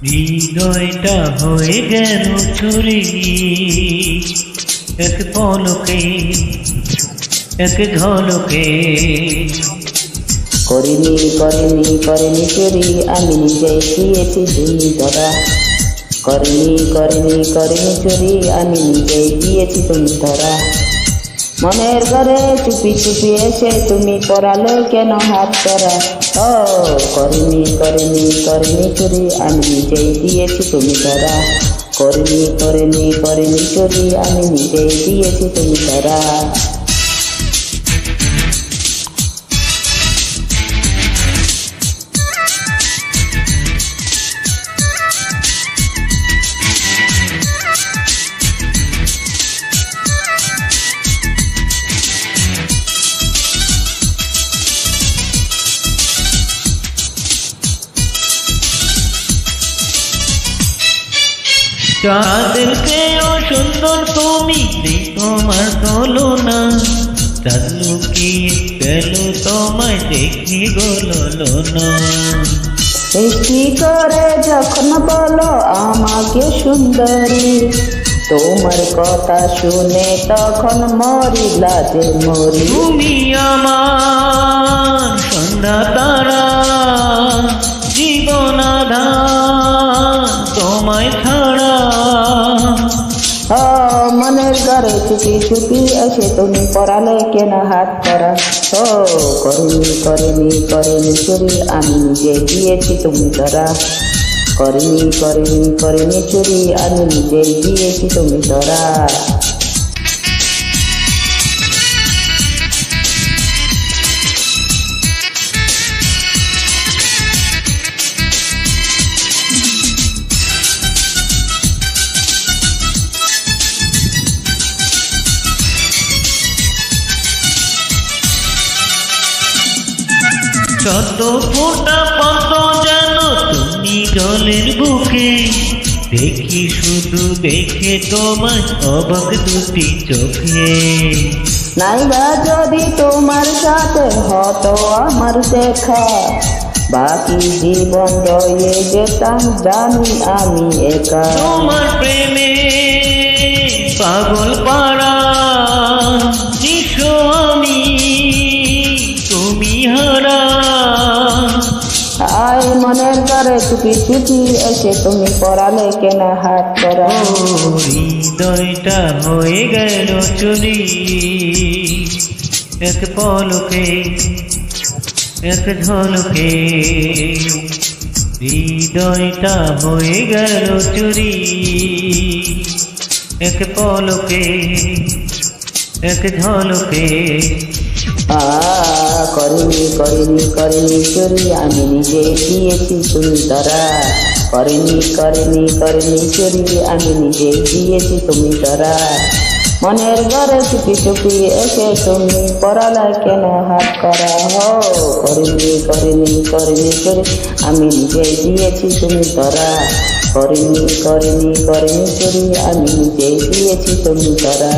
হৃদয়টা হয়ে গেল চুরি এক পলকে এক ঝলকে। করিনি করিনি করিনি চুরি, আমি নিজেই দিয়েছি তুমি ধরা। করিনি করিনি করিনি চুরি, আমি নিজেই দিয়েছি তুমি ধরা। মনের ঘরে চুপি চুপি এসে তুমি পড়ালে কেন হাত করা। ও করিনি করিনি করিনি চুরি, আমি নিজেই দিয়েছি তুমি ধরা। করিনি করিনি করিনি চুরি, আমি নিজেই দিয়েছি তুমি ধরা। চাঁদেরকেও সুন্দর তুমি, নেই তোমার তুলনা। চাঁদ লুকিয়ে গেল তোমায় দেখি গললো না। সৃষ্টি করে যখন বলো আমাকে সুন্দরী, তোমার কথা শুনে তখন মরি লাজে মরি। তুমি আমার সন্ধ্যা তারা, জীবন আধার তোমায় ছাড়া। মনের ঘরে চুপি চুপি এসে তুমি পড়ালে কেন হাত করা। ও করিনি করিনি করিনি চুরি, আমি নিজে দিয়েছি তুমি ধরা। করিনি করিনি করিনি চুরি, আমি নিজে দিয়েছি তুমি ধরা। শত ফোঁটা পদ্ম যেন তুমি জলের বুকে, দেখি শুধু দেখে তোমার অবাক দুটি চোখে। নাইবা যদি তোমার সাথে হতো আমার দেখা, বাকি জীবন রয়ে যেতাম জানি আমি একা। তোমার প্রেমে পাগল পাড়া নিঃস্ব আমি, তুমি হারা। আয় মনের ঘরে চুপি চুপি এসে তুমি পড়ালে কেন হাত করা। হৃদয়টা হয়ে গেল চুরি এক পলকে এক ঝলকে। হৃদয়টা হয়ে গেল চুরি এক পলকে এক ঝলকে। করিনি করিনি করিনি চুরি, আমি নিজে দিয়েছি তুমি ধরা। করিনি করিনি করিনি চুরি, আমি নিজে দিয়েছি তুমি ধরা। মনের ঘরে চুপি চুপি এসে তুমি পড়ালে কেন হাত করা। করিনি করিনি করিনি চুরি, আমি নিজে দিয়েছি তুমি ধরা। করিনি করিনি করিনি চুরি, আমি নিজে দিয়েছি তুমি ধরা।